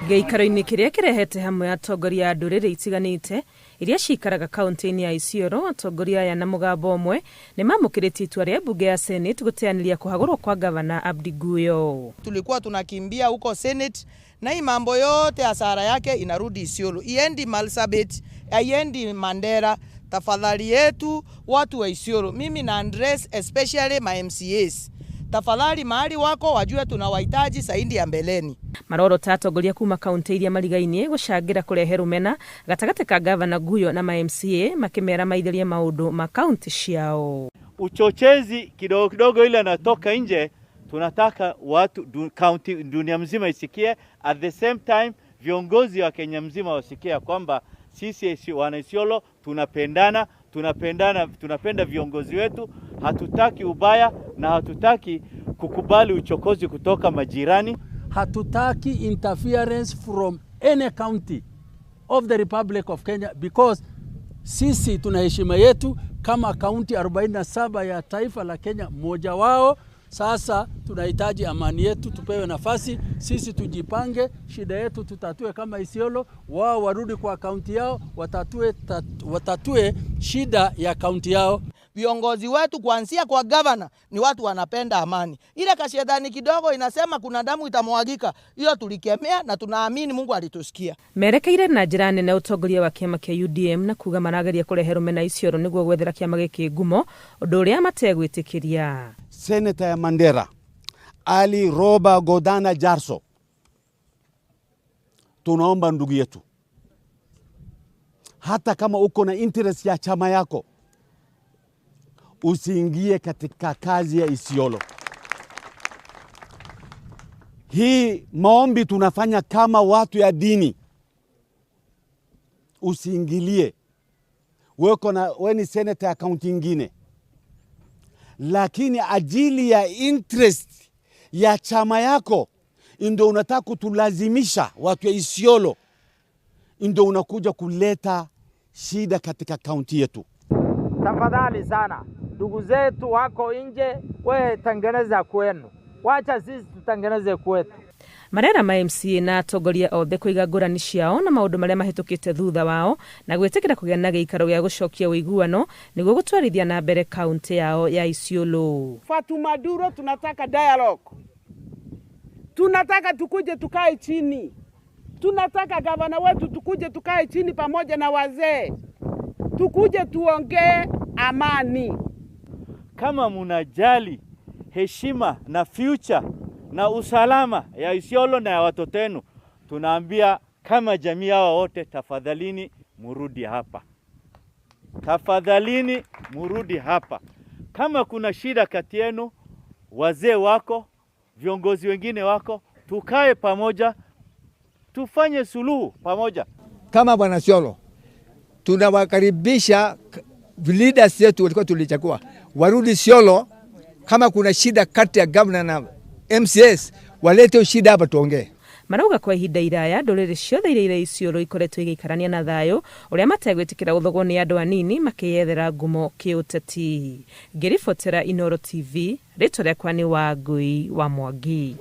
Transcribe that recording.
Gĩikaro-inĩ kĩrĩa kĩrehete hamwe atongoria a ndũrĩrĩ itiganĩte iria cikaraga kaunti-inĩ ya Isiolo, atongoria aya na mũgambo ũmwe nĩ mamũkĩrĩtie itua rĩa bunge ya Senate gũteanĩria kũhagũrwo kwa gavana Abdi Guyo. Tulikuwa tunakimbia huko Senate na hii mambo yote hasara yake inarudi Isiolo. Iendi Marsabit, iendi Mandera. Tafadhali yetu watu wa Isiolo, mimi na address especially my MCAs. Tafadhali mahali wako wajue tunawahitaji saindi ya mbeleni. Maroro tatongoria kuma kaunti iria marigainie gũcangira kũrehe rũmena gatagatĩ ka gavana Guyo na ma MCA makimera maithirie maundu ma kaunti ciao. Uchochezi kidogo kidogo ile anatoka nje, tunataka watu kaunti dunia mzima isikie. At the same time viongozi wa Kenya mzima wasikie kwamba sisi wana Isiolo tunapenda viongozi wetu, hatutaki ubaya na hatutaki kukubali uchokozi kutoka majirani. Hatutaki interference from any county of the Republic of Kenya because sisi tuna heshima yetu kama kaunti 47 ya taifa la Kenya, mmoja wao. Sasa tunahitaji amani yetu, tupewe nafasi, sisi tujipange, shida yetu tutatue kama Isiolo, wao warudi kwa kaunti yao, watatue shida ya kaunti yao. Viongozi wetu kuanzia kwa governor ni watu wanapenda amani. Ile kashetani kidogo inasema kuna damu itamwagika, hiyo tulikemea na tunaamini Mungu alitusikia. Merekeire na njĩra nene utongoria wa kĩama kĩa UDM na kuga marageria kũrehe rũmena Isiolo nĩguo gwethera kĩama gĩkĩ ngumo, ũndũ ũrĩa mategwĩtĩkĩria. Senator ya Mandera Ali Roba Godana Jarso, tunaomba ndugu yetu, hata kama uko na interest ya chama yako, usiingie katika kazi ya Isiolo. Hii maombi tunafanya kama watu ya dini, usiingilie. Wewe ni senator ya kaunti ingine, lakini ajili ya interest ya chama yako ndio unataka kutulazimisha watu ya Isiolo, ndio unakuja kuleta shida katika kaunti yetu. Tafadhali sana, ndugu zetu wako nje, wewe tengeneza kwenu, wacha sisi tutengeneze kwetu. Marera ma MCA na atongoria othe kũiga ngũrani ciao na maũndũ marĩa mahĩtũkĩte thutha wao na gwĩtĩkĩra kũgĩa na gĩikaro gĩa gũcokia ũiguano nĩguo gũtwarithia na mbere kaunti yao ya Isiolo. Fatuma Duro, tunataka dialogue. Tunataka tukuje tukae chini. Tunataka gavana wetu tukuje tukae chini pamoja na wazee. Tukuje tuongee amani. Kama munajali heshima na future na usalama ya Isiolo na ya watoto wenu, tunaambia kama jamii hawa wote, tafadhalini murudi hapa. Tafadhalini murudi hapa. Kama kuna shida kati yenu, wazee wako, viongozi wengine wako, tukae pamoja, tufanye suluhu pamoja. Kama bwana Isiolo, tunawakaribisha leaders yetu walikuwa tulichagua warudi Isiolo. Kama kuna shida kati ya governor na MCS, walete shida hapa tuongee. Marauga kwa ihinda iraya ndũrĩrĩ ciothe iria irĩ Isiolo ikoretwo igĩikarania na thayũ ũrĩa mategwĩtĩkĩra gũthogwo nĩ andũ anini makĩyethera ngumo kĩũteti. Ngĩribotera Inooro TV, rĩtwa rĩakwa nĩ Wangui wa Mwangi.